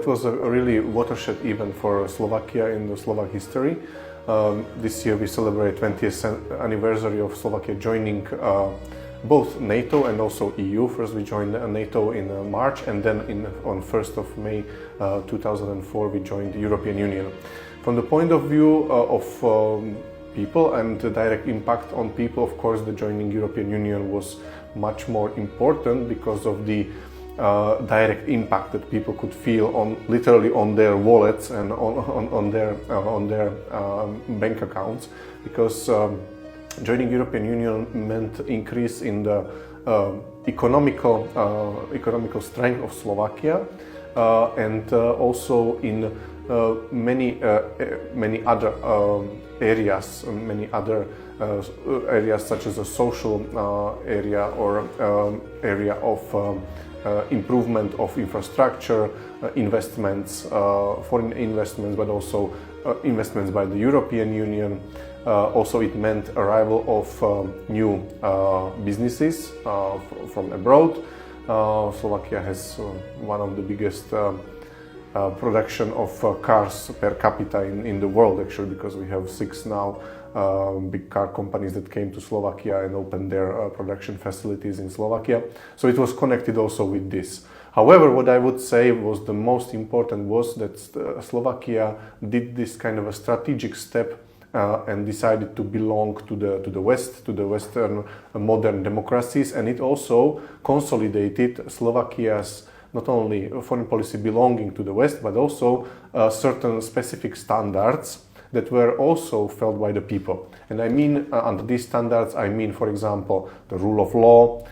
it was a really watershed event for Slovakia in the Slovak history. This year we celebrate 20th anniversary of Slovakia joining both NATO and also EU. First we joined NATO in March, and then on 1st of May 2004 we joined the European Union. From the point of view of people and the direct impact on people, of course the joining European Union was much more important because of the direct impact that people could feel literally on their wallets and on their bank accounts, because joining European Union meant increase in the economical strength of Slovakia, and also in many other areas, areas such as a social area or area of improvement of infrastructure, investments, foreign investments, but also investments by the European Union. Also it meant arrival of new businesses from abroad. Slovakia has one of the biggest production of cars per capita in the world, actually, because we have 6 now big car companies that came to Slovakia and opened their production facilities in Slovakia. So it was connected also with this. However, what I would say was the most important was that Slovakia did this kind of a strategic step and decided to belong to the West, to the Western modern democracies, and it also consolidated Slovakia's not only foreign policy belonging to the West, but also certain specific standards that were also felt by the people. And I mean, under these standards, I mean, for example, the rule of law,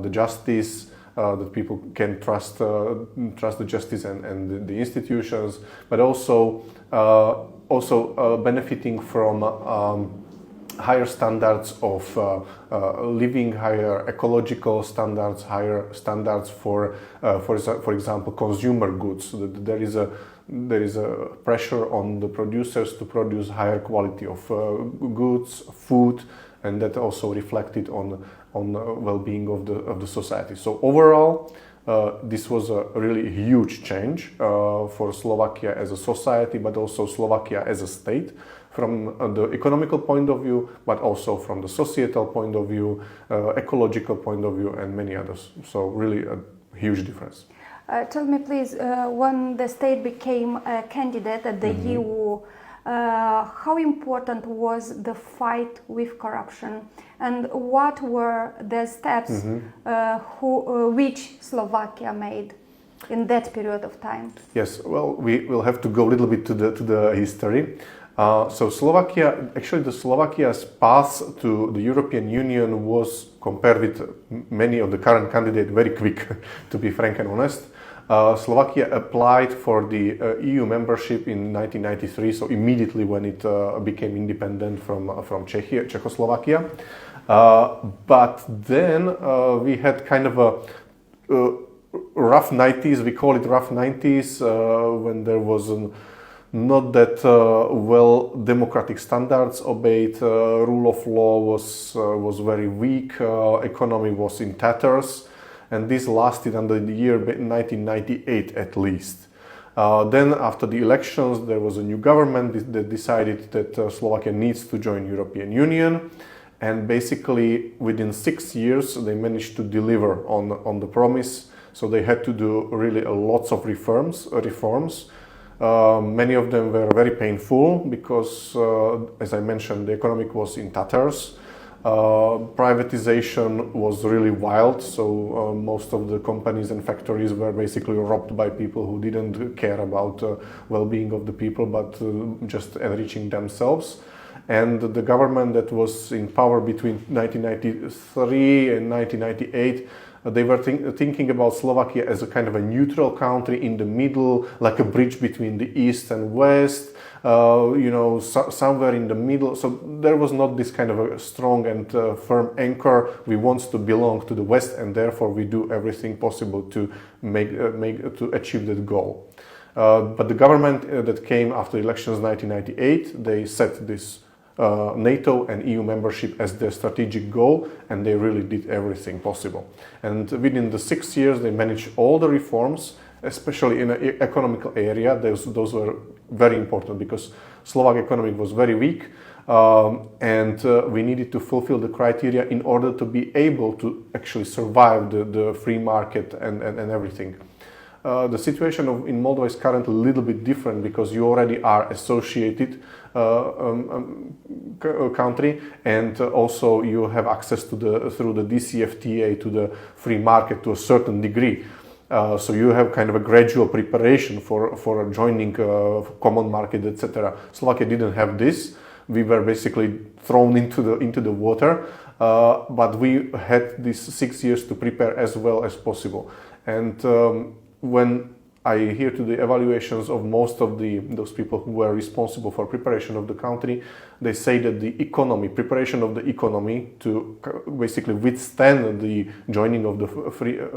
the justice, that people can trust the justice and the institutions, but also benefiting from higher standards of living, higher ecological standards, higher standards for example, consumer goods. So that there is a pressure on the producers to produce higher quality of goods, food, and that also reflected on well-being of the society. So overall, this was a really huge change for Slovakia as a society, but also Slovakia as a state, from the economical point of view, but also from the societal point of view, ecological point of view, and many others. So really a huge difference. Tell me, please, when the state became a candidate at the EU, how important was the fight with corruption, and what were the steps which Slovakia made in that period of time? Yes, well, we will have to go a little bit to the history. So Slovakia's path to the European Union was, compared with many of the current candidates, very quick, to be frank and honest. Slovakia applied for the EU membership in 1993, so immediately when it became independent from Czechoslovakia. But then we had kind of a rough 90s, we call it rough 90s, when there was not that well democratic standards obeyed, rule of law was very weak, economy was in tatters. And this lasted until the year 1998 at least. Then after the elections, there was a new government that decided that Slovakia needs to join European Union. And basically within 6 years, they managed to deliver on the promise. So they had to do really lots of reforms. Many of them were very painful because, as I mentioned, the economic was in tatters. Privatization was really wild, so most of the companies and factories were basically robbed by people who didn't care about well-being of the people, but just enriching themselves. And the government that was in power between 1993 and 1998, they were thinking about Slovakia as a kind of a neutral country in the middle, like a bridge between the East and West. Somewhere in the middle. So there was not this kind of a strong and firm anchor. We want to belong to the West, and therefore we do everything possible to to achieve that goal. But the government that came after elections 1998, they set this NATO and EU membership as their strategic goal, and they really did everything possible. And within the 6 years, they managed all the reforms. especially in an economical area. Those were very important because Slovak economy was very weak, and we needed to fulfill the criteria in order to be able to actually survive the free market and everything. The situation in Moldova is currently a little bit different because you already are associated country, and also you have access to through the DCFTA to the free market to a certain degree. So you have kind of a gradual preparation for joining common market, etc. Slovakia didn't have this. We were basically thrown into the water, but we had these 6 years to prepare as well as possible. And when I hear to the evaluations of most of those people who were responsible for preparation of the country, they say that the preparation of the economy to basically withstand the joining of the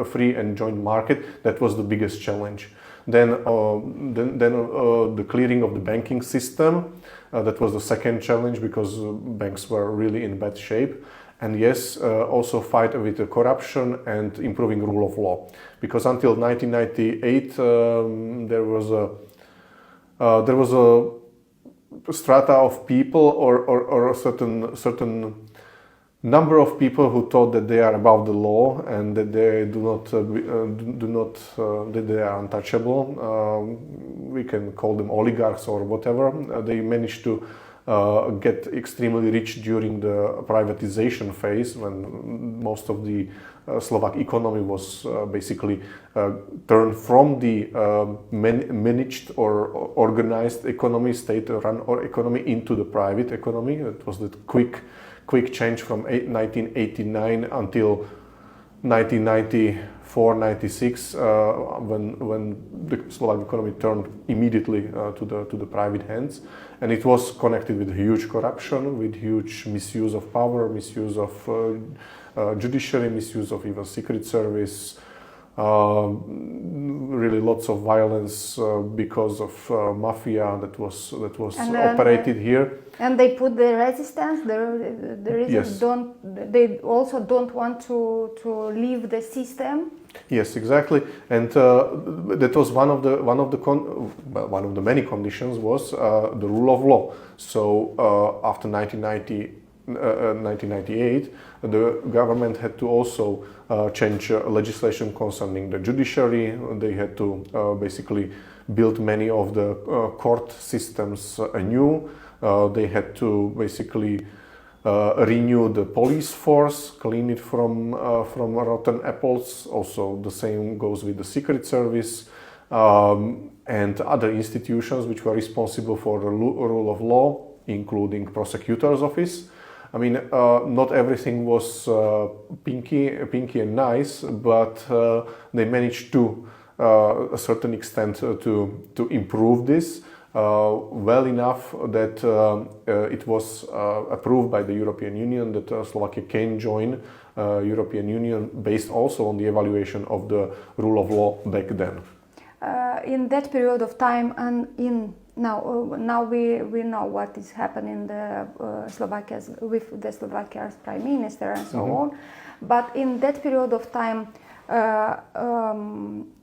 free and joint market, that was the biggest challenge. Then the clearing of the banking system, that was the second challenge because banks were really in bad shape. And yes, also fight with the corruption and improving rule of law, because until 1998 there was a strata of people or a certain number of people who thought that they are above the law and that they that they are untouchable. We can call them oligarchs or whatever. They managed to get extremely rich during the privatization phase, when most of the Slovak economy was basically turned from the managed or organized economy, state-run economy, into the private economy. It was the quick change from 1989 until 1994-96, when the Slovak economy turned immediately to the private hands, and it was connected with huge corruption, with huge misuse of power, misuse of judiciary, misuse of even secret service, really lots of violence because of mafia that was operated here. And they put the resistance. The Yes. They also don't want to leave the system. Yes, exactly, and that was one of the many conditions was the rule of law. So after 1998, the government had to also change legislation concerning the judiciary. They had to basically build many of the court systems anew. They had to basically renew the police force, clean it from rotten apples. Also, the same goes with the secret service and other institutions which were responsible for the rule of law, including prosecutor's office. I mean, not everything was pinky and nice, but they managed to a certain extent to improve this. Well enough that it was approved by the European Union that Slovakia can join European Union based also on the evaluation of the rule of law back then. In that period of time, and now we know what is happening with the Slovakia's prime minister and so on. But in that period of time,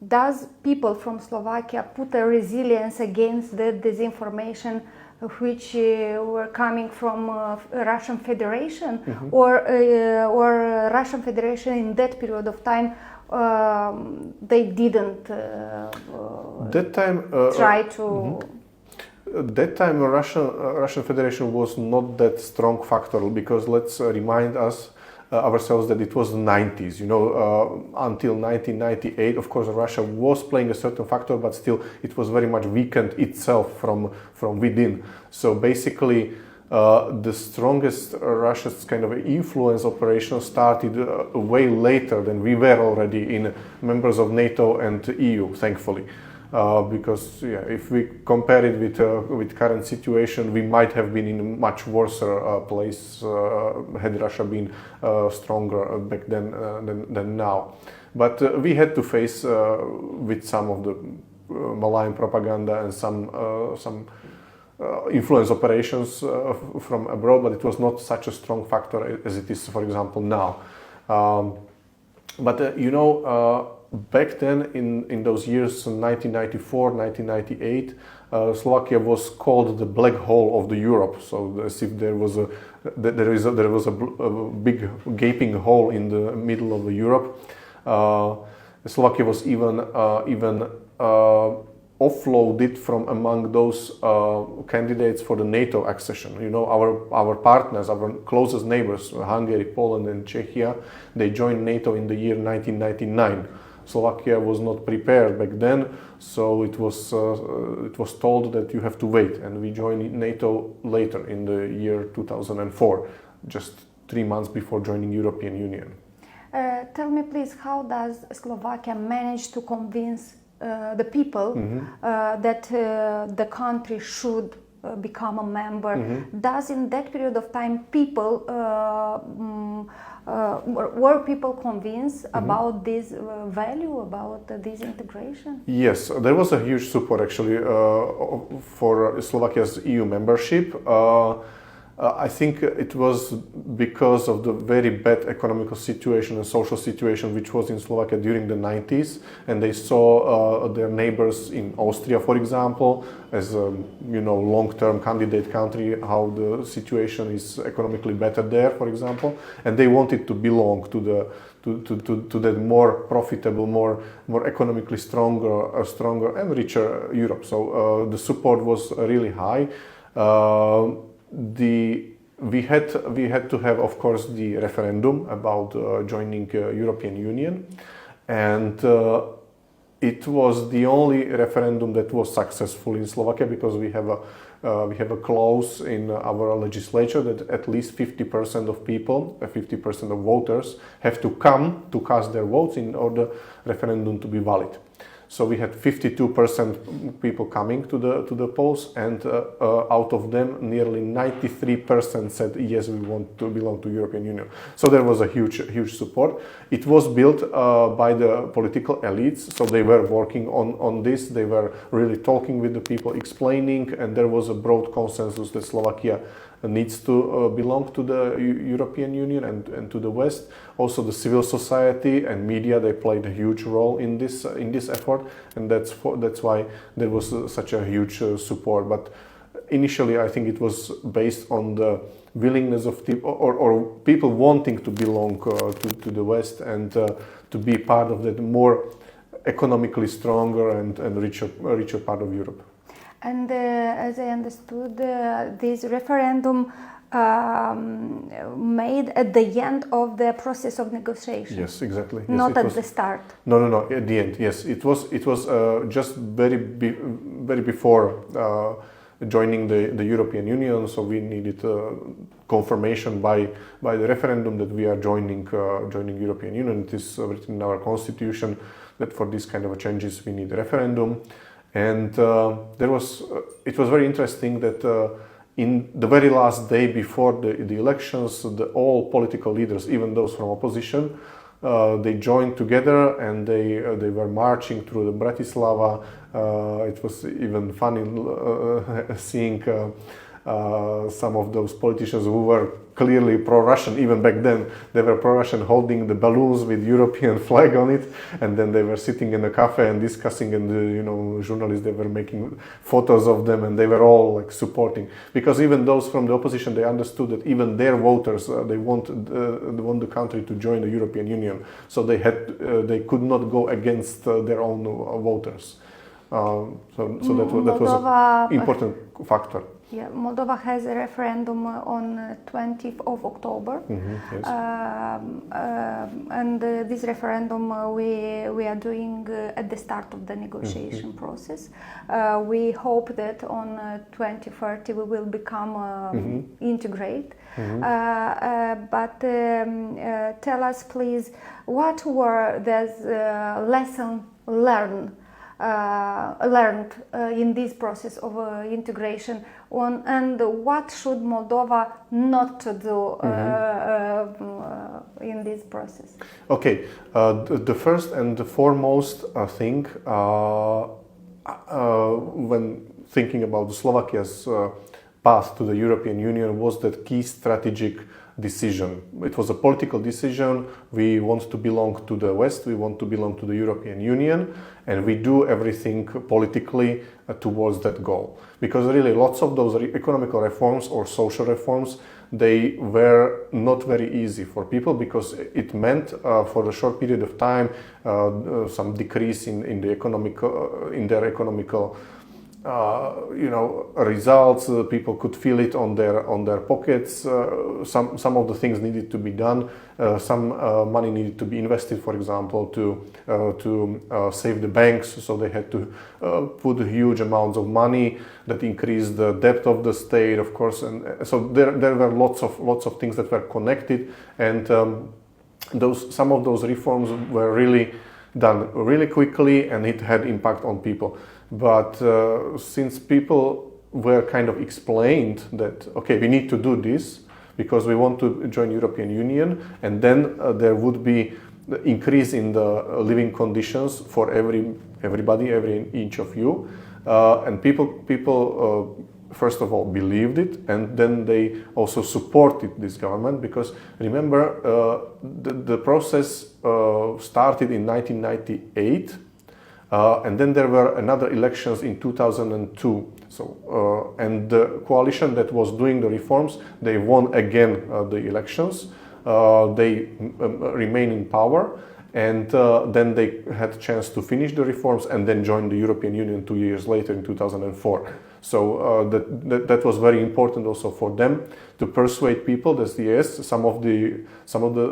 does people from Slovakia put a resilience against the disinformation which were coming from Russian Federation, or Russian Federation in that period of time they didn't try to. That time, Russian Federation was not that strong factor, because let's remind ourselves that it was the 90s. Until 1998, of course, Russia was playing a certain factor, but still, it was very much weakened itself from within. So basically, the strongest Russia's kind of influence operation started way later than we were already in members of NATO and EU, thankfully. Because if we compare it with current situation, we might have been in a much worse place had Russia been stronger back then than now. But we had to face with some of the malign propaganda and some influence operations from abroad, but it was not such a strong factor as it is, for example, now. back then, in those years, 1994, 1998, Slovakia was called the black hole of the Europe. So as if there was a big gaping hole in the middle of the Europe. Slovakia was even offloaded from among those candidates for the NATO accession. You know, our partners, our closest neighbors, Hungary, Poland, and Czechia, they joined NATO in the year 1999. Slovakia was not prepared back then, so it was told that you have to wait, and we joined NATO later in the year 2004, just 3 months before joining European Union. Tell me please, how does Slovakia manage to convince the people that the country should become a member? Does in that period of time people were people convinced about this value, about this integration? Yes, there was a huge support actually for Slovakia's EU membership. I think it was because of the very bad economical situation and social situation which was in Slovakia during the 90s, and they saw their neighbors in Austria, for example, as a long-term candidate country, how the situation is economically better there, for example, and they wanted to belong to that more profitable, more economically stronger and richer Europe. So the support was really high. We had to have, of course, the referendum about joining European Union, and it was the only referendum that was successful in Slovakia, because we have a clause in our legislature that at least 50% of people, 50% of voters, have to come to cast their votes in order referendum to be valid. So we had 52% people coming to the polls, and out of them, nearly 93% said yes, we want to belong to European Union. So there was a huge support. It was built by the political elites, so they were working on this. They were really talking with the people, explaining, and there was a broad consensus that Slovakia needs to belong to the European Union and to the West. Also, the civil society and media, they played a huge role in this effort, and that's why there was such a huge support. But initially, I think it was based on the willingness of people or people wanting to belong to the West and to be part of that more economically stronger and richer part of Europe. And as I understood, this referendum made at the end of the process of negotiation. Yes, exactly. Yes, not at the start. No. At the end, yes. It was just very before joining the European Union. So we needed confirmation by the referendum that we are joining European Union. It is written in our constitution that for this kind of changes we need a referendum. And it was very interesting that in the very last day before the elections, all political leaders, even those from opposition, they joined together and they were marching through the Bratislava. It was even funny seeing some of those politicians who were clearly pro-Russian. Even back then, they were pro-Russian, holding the balloons with European flag on it, and then they were sitting in a cafe and discussing, and the journalists, they were making photos of them, and they were all like supporting, because even those from the opposition, they understood that even their voters, they want the country to join the European Union, so they could not go against their own voters. So that was an important factor. Yeah, Moldova has a referendum on 20th of October, yes. And this referendum we are doing at the start of the negotiation process. We hope that on 2030 we will become integrate. But tell us please, what were the lessons learned in this process of integration, and what should Moldova not to do in this process? Okay, the first and the foremost thing when thinking about Slovakia's path to the European Union was that key strategic decision. It was a political decision. We want to belong to the West, we want to belong to the European Union, and we do everything politically towards that goal. Because really lots of those economical reforms or social reforms, they were not very easy for people, because it meant for a short period of time some decrease in their economical results. People could feel it on their pockets. Some of the things needed to be done. Some money needed to be invested, for example, to save the banks. So they had to put huge amounts of money that increased the debt of the state, of course. And so there were lots of things that were connected, and some of those reforms were really done really quickly, and it had impact on people. But since people were kind of explained that, okay, we need to do this because we want to join European Union, and then there would be the increase in the living conditions for everybody, every each of you, and people first of all believed it, and then they also supported this government, because remember the process started in 1998. And then there were another elections in 2002. So, and the coalition that was doing the reforms, they won again the elections. They remain in power, and then they had a chance to finish the reforms and then join the European Union 2 years later in 2004. So that was very important also for them to persuade people that yes, some of the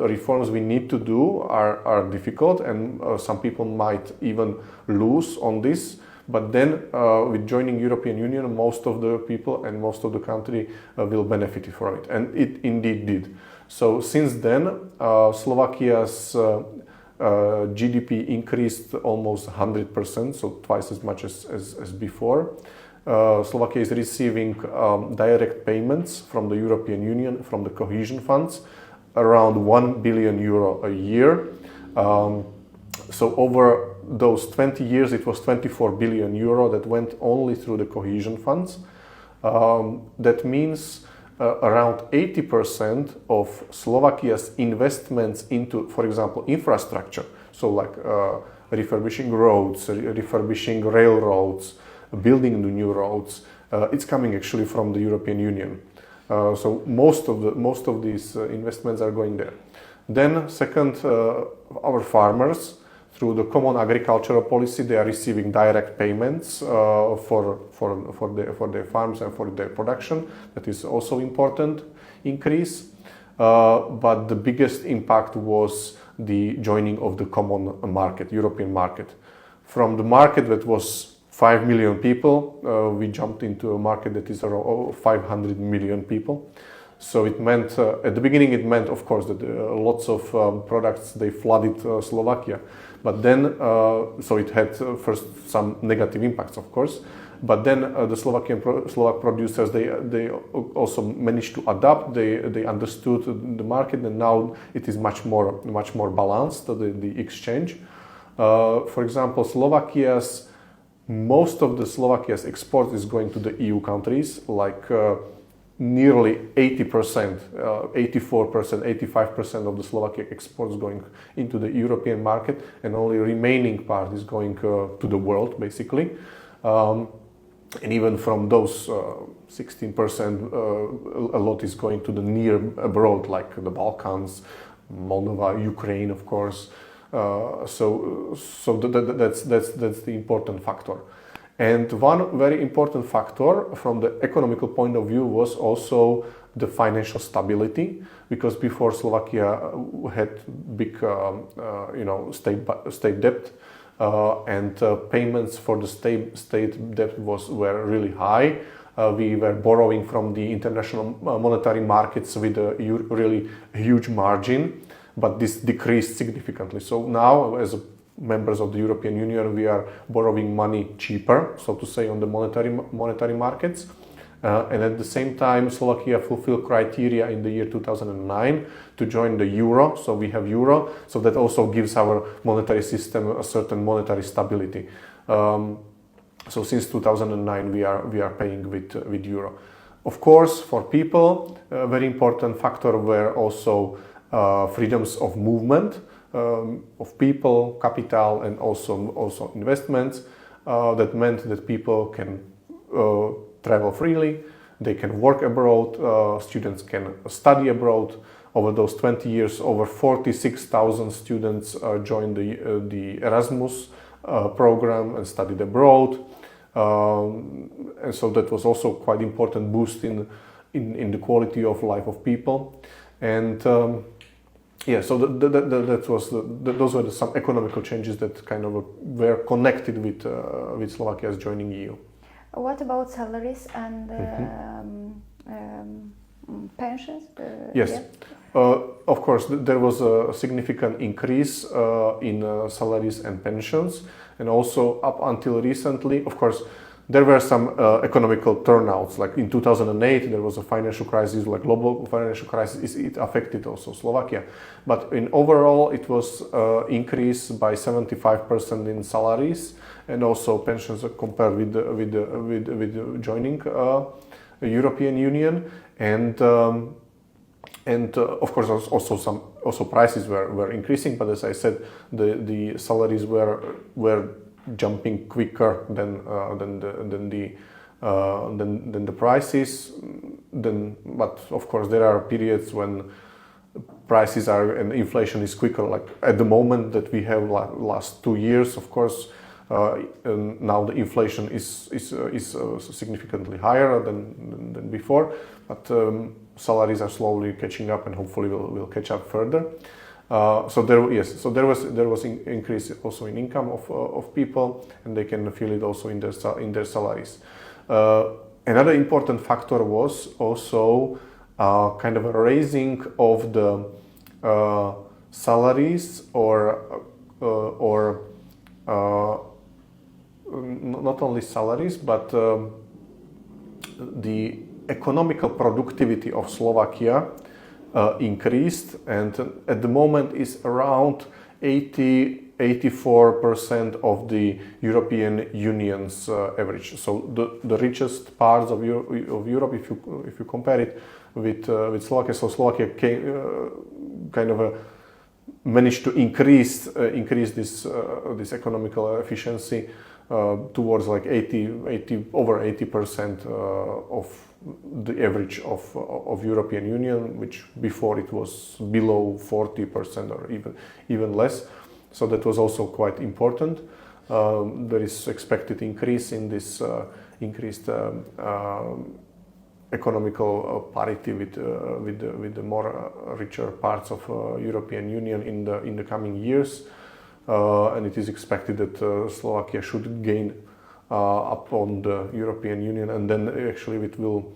reforms we need to do are difficult, and some people might even lose on this. But then with joining European Union, most of the people and most of the country will benefit from it, and it indeed did. So since then, Slovakia's GDP increased almost 100%, so twice as much as before. Slovakia is receiving direct payments from the European Union, from the cohesion funds, around €1 billion a year. So over those 20 years, it was €24 billion that went only through the cohesion funds. That means around 80% of Slovakia's investments into, for example, infrastructure, so like refurbishing roads, refurbishing railroads, building the new roads, it's coming actually from the European Union. So most of these investments are going there. Then second, our farmers, through the common agricultural policy, they are receiving direct payments for their farms and for their production. That is also important increase. But the biggest impact was the joining of the common market, European market. From the market that was 5 million people, we jumped into a market that is around 500 million people. So it meant, at the beginning it meant, of course, that lots of products, they flooded Slovakia. But then, so it had first some negative impacts, of course. But then the Slovak producers, they also managed to adapt. They understood the market, and now it is much more balanced, the exchange. For example, most of the Slovakia's export is going to the EU countries, like nearly 80%, 84%, 85% of the Slovakia exports going into the European market, and only remaining part is going to the world, basically. And even from those 16%, a lot is going to the near abroad, like the Balkans, Moldova, Ukraine, of course. So that's the important factor. And one very important factor from the economical point of view was also the financial stability, because before Slovakia had big, state debt, and payments for the state debt were really high. We were borrowing from the international monetary markets with a really huge margin, but this decreased significantly. So now, as members of the European Union, we are borrowing money cheaper, so to say, on the monetary markets. And at the same time, Slovakia fulfilled criteria in the year 2009 to join the euro. So we have euro, so that also gives our monetary system a certain monetary stability. So since 2009, we are paying with euro. Of course, for people, a very important factor were also freedoms of movement of people, capital, and also investments. That meant that people can travel freely, they can work abroad, students can study abroad. Over those 20 years, over 46,000 students joined the Erasmus program and studied abroad. And so that was also quite important boost in the quality of life of people. And so those were some economical changes that kind of were connected with Slovakia's joining EU. What about salaries and pensions? Yes. Yeah. Of course, there was a significant increase in salaries and pensions, and also up until recently, of course, there were some economical turnouts. Like in 2008, there was a financial crisis, like global financial crisis. It affected also Slovakia, but in overall, it was increased by 75% in salaries and also pensions compared with joining the European Union. And of course, also prices were increasing. But as I said, the salaries were jumping quicker than the prices. But of course, there are periods when prices are and inflation is quicker. Like at the moment that we have last 2 years, of course. And now the inflation is significantly higher than before, but salaries are slowly catching up, and hopefully will catch up further. So there was increase also in income of people, and they can feel it also in their salaries. Another important factor was also kind of a raising of the salaries or not only salaries, but the economical productivity of Slovakia increased, and at the moment is around 84% of the European Union's average. So the richest parts of Europe, if you compare it with Slovakia, so Slovakia kind of managed to increase this economical efficiency towards like over 80% of the average of European Union, which before it was below 40% or even less. So that was also quite important. There is expected increase in this increased economical parity with the more richer parts of European Union in the coming years. And it is expected that Slovakia should gain upon the European Union, and then actually it will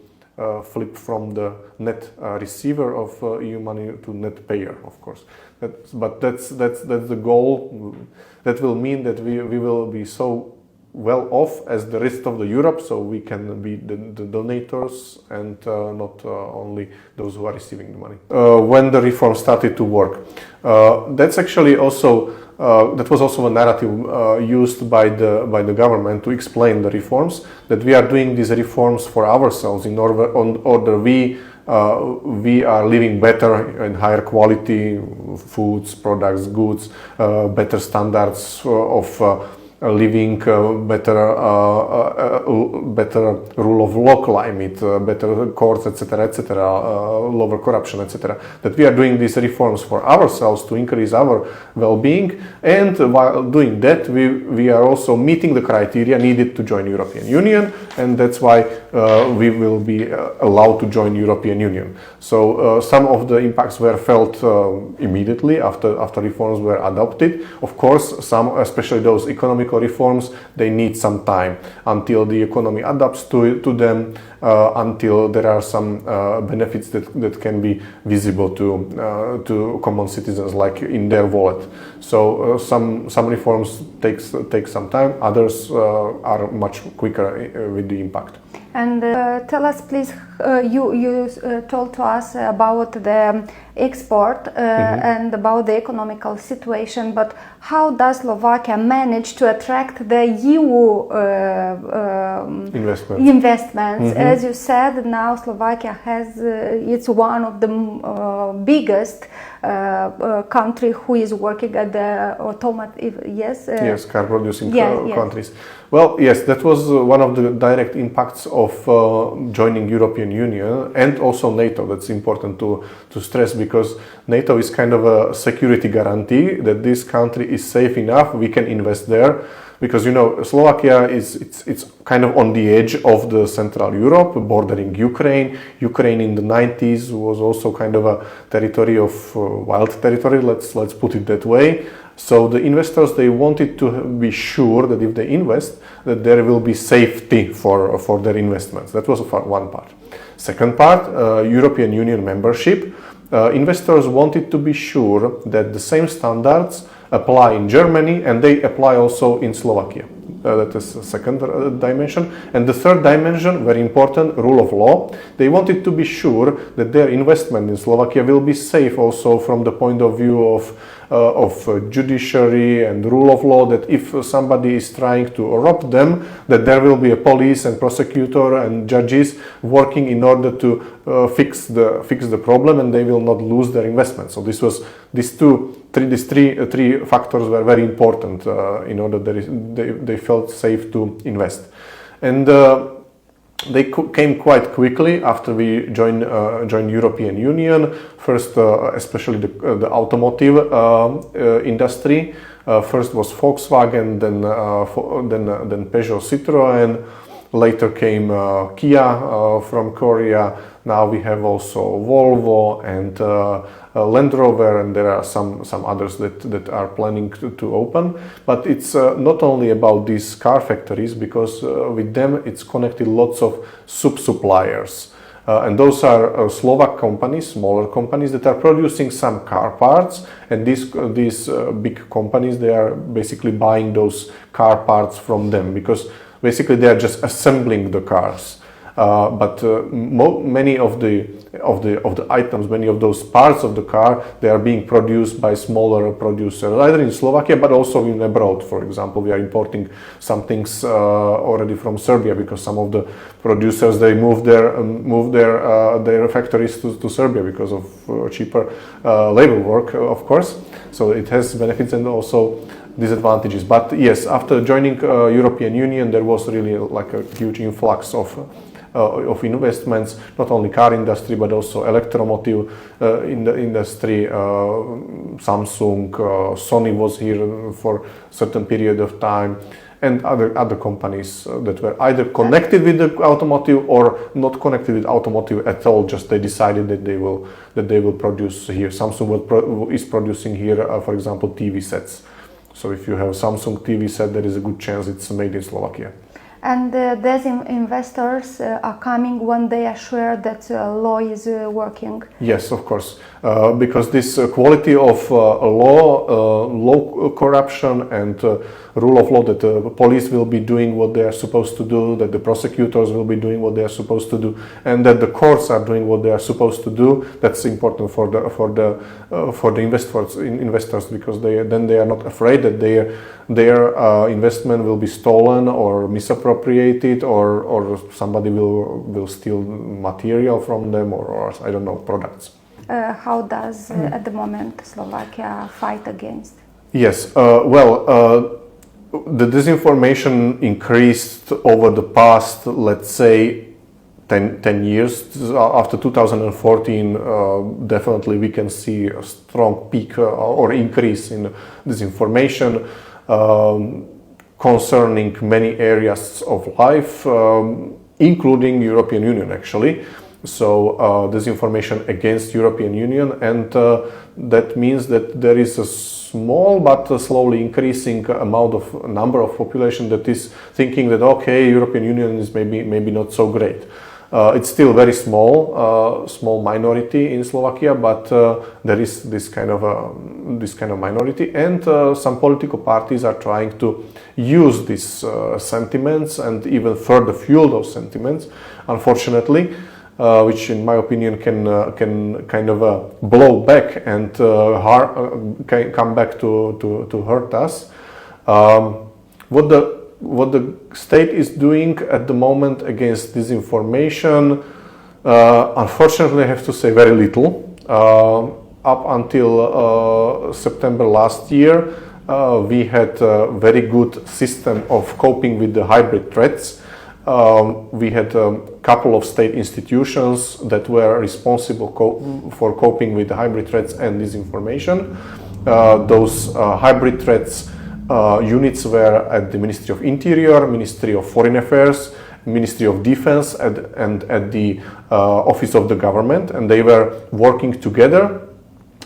flip from the net receiver of EU money to net payer, of course. But that's the goal. That will mean that we will be so well off as the rest of the Europe, so we can be the donators and not only those who are receiving the money. When the reform started to work, that's actually also that was also a narrative used by the government to explain the reforms, that we are doing these reforms for ourselves in order we are living better and higher quality foods, products, goods, better standards of living, better rule of law climate, better courts, etc., lower corruption, etc. That we are doing these reforms for ourselves to increase our well-being, and while doing that, we are also meeting the criteria needed to join European Union, and that's why we will be allowed to join European Union. So some of the impacts were felt immediately after reforms were adopted. Of course, some, especially those economic reforms, they need some time until the economy adapts to them, until there are some benefits that can be visible to common citizens, like in their wallet. So some reforms take some time, others are much quicker with the impact. And tell us please, You told to us about the export and about the economical situation, but how does Slovakia manage to attract the EU investments? As you said, now Slovakia has it's one of the biggest country who is working at the automotive car producing countries. Well, yes, that was one of the direct impacts of joining European Union and also NATO. That's important to stress, because NATO is kind of a security guarantee that this country is safe enough, we can invest there. Because, you know, Slovakia it's kind of on the edge of the Central Europe, bordering Ukraine. Ukraine in the 90s was also kind of a territory of wild territory, let's put it that way. So the investors, they wanted to be sure that if they invest, that there will be safety for their investments. That was one part. Second part, European Union membership. Investors wanted to be sure that the same standards apply in Germany and they apply also in Slovakia. That is the second dimension. And the third dimension, very important, rule of law. They wanted to be sure that their investment in Slovakia will be safe also from the point of view of judiciary and rule of law, that if somebody is trying to rob them, that there will be a police and prosecutor and judges working in order to fix the problem, and they will not lose their investment. So these three factors were very important in order that they felt safe to invest. And they came quite quickly after we joined European Union. First, especially the automotive industry. First was Volkswagen, then Peugeot, Citroën. Later came Kia from Korea. Now we have also Volvo and Land Rover, and there are some others that are planning to open. But it's not only about these car factories, because with them it's connected lots of sub-suppliers. And those are Slovak companies, smaller companies that are producing some car parts, and these big companies, they are basically buying those car parts from them, because basically they are just assembling the cars. But many of the items, many of those parts of the car, they are being produced by smaller producers, either in Slovakia but also in abroad. For example, we are importing some things already from Serbia, because some of the producers, they move their factories to Serbia because of cheaper labor work, of course. So it has benefits and also disadvantages. But yes, after joining European Union, there was really like a huge influx of investments, not only car industry but also electromotive in the industry. Samsung, Sony was here for a certain period of time, and other companies that were either connected with the automotive or not connected with automotive at all. Just they decided that they will produce here. Samsung is producing here, for example, TV sets. So if you have Samsung TV set, there is a good chance it's made in Slovakia. And these investors are coming when they are sure that law is working. Yes, of course, because this quality of law corruption and rule of law, that the police will be doing what they are supposed to do, that the prosecutors will be doing what they are supposed to do, and that the courts are doing what they are supposed to do. That's important for the investors, because they are not afraid that their investment will be stolen or misappropriated, or somebody will steal material from them, or I don't know, products. How does at the moment Slovakia fight against? Yes, the disinformation increased over the past, let's say, 10 years. After 2014, definitely we can see a strong peak or increase in disinformation concerning many areas of life, including European Union actually. So disinformation against European Union, and that means that there is a small but slowly increasing number of population that is thinking that okay, European Union is maybe not so great. It's still very small minority in Slovakia, but there is this kind of minority, and some political parties are trying to use these sentiments and even further fuel those sentiments, unfortunately. which in my opinion can kind of blow back and can come back to hurt us. What the state is doing at the moment against disinformation, unfortunately I have to say very little. Up until September last year, we had a very good system of coping with the hybrid threats. We had a couple of state institutions that were responsible for coping with the hybrid threats and disinformation. Those hybrid threats units were at the Ministry of Interior, Ministry of Foreign Affairs, Ministry of Defense, and at the Office of the Government, and they were working together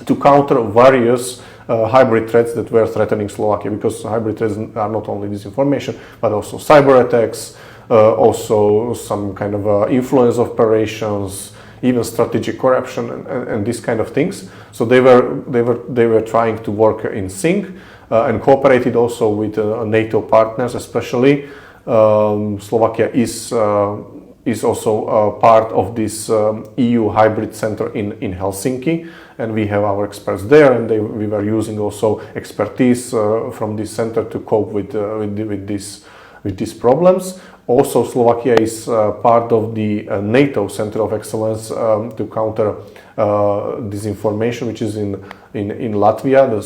to counter various hybrid threats that were threatening Slovakia, because hybrid threats are not only disinformation, but also cyber attacks, also some kind of influence operations, even strategic corruption and these kind of things. So they were trying to work in sync and cooperated also with NATO partners, especially. Slovakia is also part of this EU hybrid center in Helsinki, and we have our experts there, and we were using also expertise from this center to cope with these problems. Also, Slovakia is part of the NATO Center of Excellence to counter disinformation, which is in Latvia, the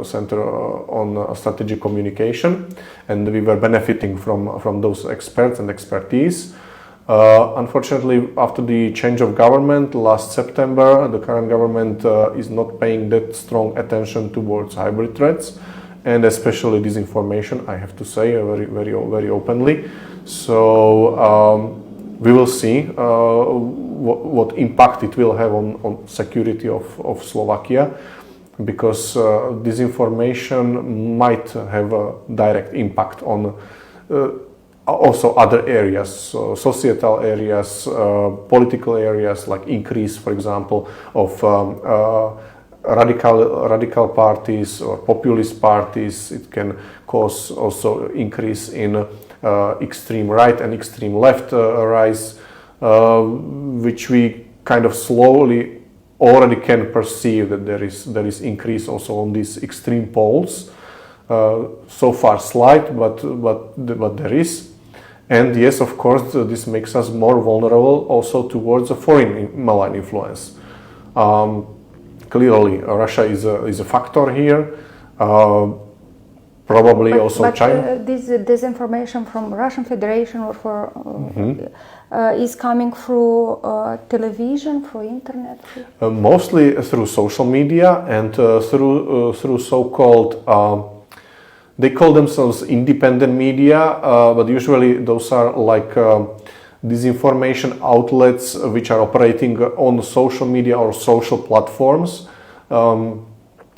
Center on Strategic Communication, and we were benefiting from those experts and expertise. Unfortunately, after the change of government last September, the current government is not paying that strong attention towards hybrid threats, and especially disinformation, I have to say very openly. So we will see what impact it will have on security of Slovakia, because disinformation might have a direct impact on also other areas, societal areas, political areas, like increase, for example, of radical parties or populist parties. It can cause also increase in extreme right and extreme left rise, which we kind of slowly already can perceive that there is increase also on these extreme poles. So far slight, but there is. And yes, of course, this makes us more vulnerable also towards a foreign malign influence. Clearly, Russia is a factor here. Probably also China. This disinformation from Russian Federation or is coming through television, through internet? Mostly through social media and through so-called, they call themselves independent media, but usually those are like disinformation outlets which are operating on social media or social platforms.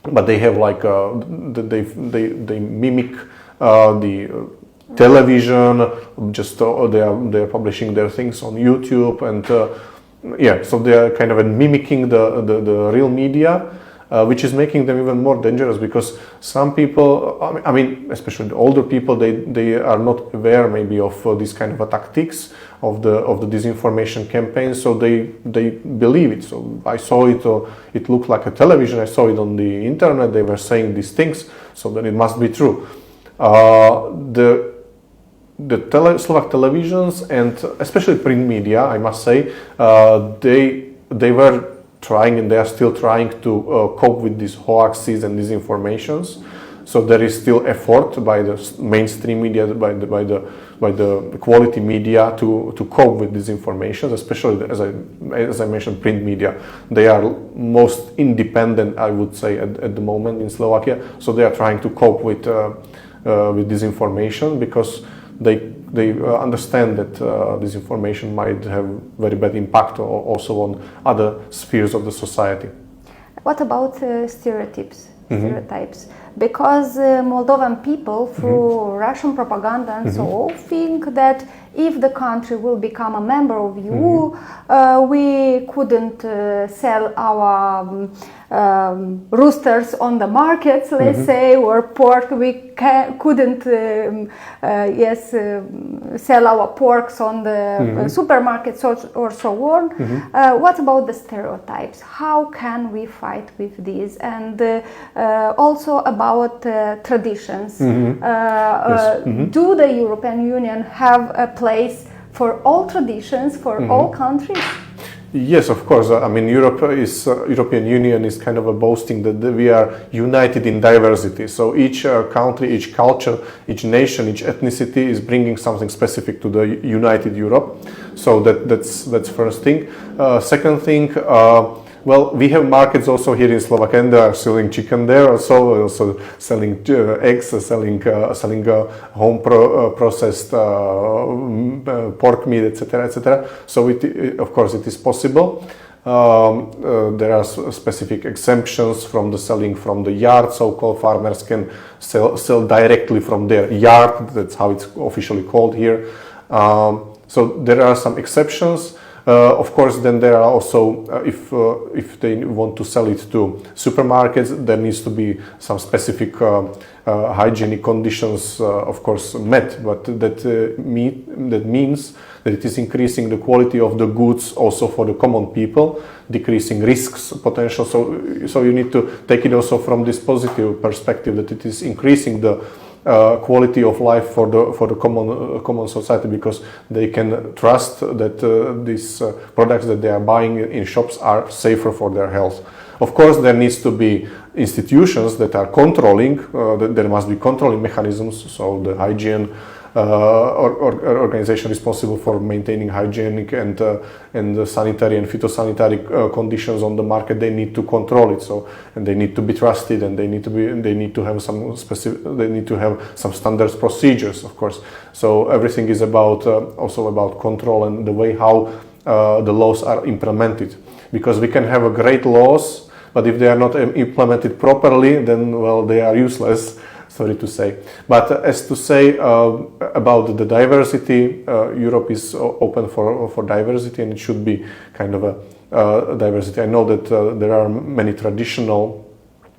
But they have like they mimic the television. Just they are publishing their things on YouTube, and so they are kind of mimicking the real media, which is making them even more dangerous, because some people, I mean, especially the older people, they are not aware maybe of these kind of tactics of the disinformation campaign, so they believe it. So I saw it, it looked like a television, I saw it on the internet, they were saying these things, so then it must be true. The Slovak televisions, and especially print media, I must say, they were trying, and they are still trying to cope with these hoaxes and disinformations. So there is still effort by the mainstream media, by the quality media to cope with disinformation, especially as I mentioned, print media. They are most independent, I would say, at the moment in Slovakia. So they are trying to cope with disinformation, because they understand that disinformation might have very bad impact also on other spheres of the society. What about stereotypes? Because Moldovan people, through Russian propaganda and so, think that if the country will become a member of EU, we couldn't sell our roosters on the markets, let's say, or pork. We couldn't sell our porks on the supermarkets or so on. What about the stereotypes? How can we fight with these? And also about traditions. Do the European Union have a place for all traditions, for all countries? Yes, of course. I mean, European Union is kind of a boasting that we are united in diversity. So each country, each culture, each nation, each ethnicity is bringing something specific to the united Europe. So that's first thing. Second thing, well, we have markets also here in Slovakia, and they are selling chicken there, also selling eggs, selling home processed pork meat, etc., etc. So of course it is possible. There are specific exemptions from the selling from the yard, so-called farmers can sell directly from their yard. That's how it's officially called here. So there are some exceptions. Of course, then there are also, if they want to sell it to supermarkets, there needs to be some specific hygienic conditions, of course, met. But that means that it is increasing the quality of the goods also for the common people, decreasing risks potential. So you need to take it also from this positive perspective, that it is increasing the quality of life for the common society, because they can trust that these products that they are buying in shops are safer for their health. Of course, there needs to be institutions that are controlling. There must be controlling mechanisms. So the hygiene organization responsible for maintaining hygienic and the sanitary and phytosanitary conditions on the market, they need to control it. So, and they need to be trusted, and they need to have some standards procedures, of course. So everything is about also about control and the way how the laws are implemented. Because we can have a great laws, but if they are not implemented properly, then well, they are useless. Sorry to say. But as to say about the diversity, Europe is open for diversity, and it should be kind of a diversity. I know that there are many traditional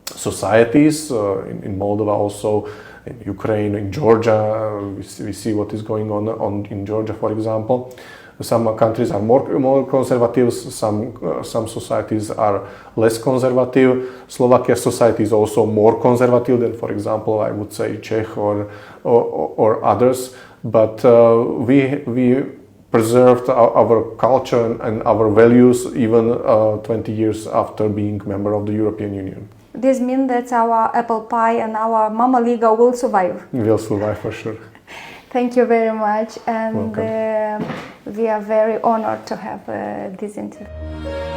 societies in Moldova, also in Ukraine, in Georgia. We see what is going on in Georgia, for example. Some countries are more conservative, some societies are less conservative. Slovakia society is also more conservative than, for example, I would say Czech or others. But we preserved our culture and our values even 20 years after being member of the European Union. This means that our apple pie and our Mama Liga will survive. Will survive for sure. Thank you very much, and we are very honored to have this interview.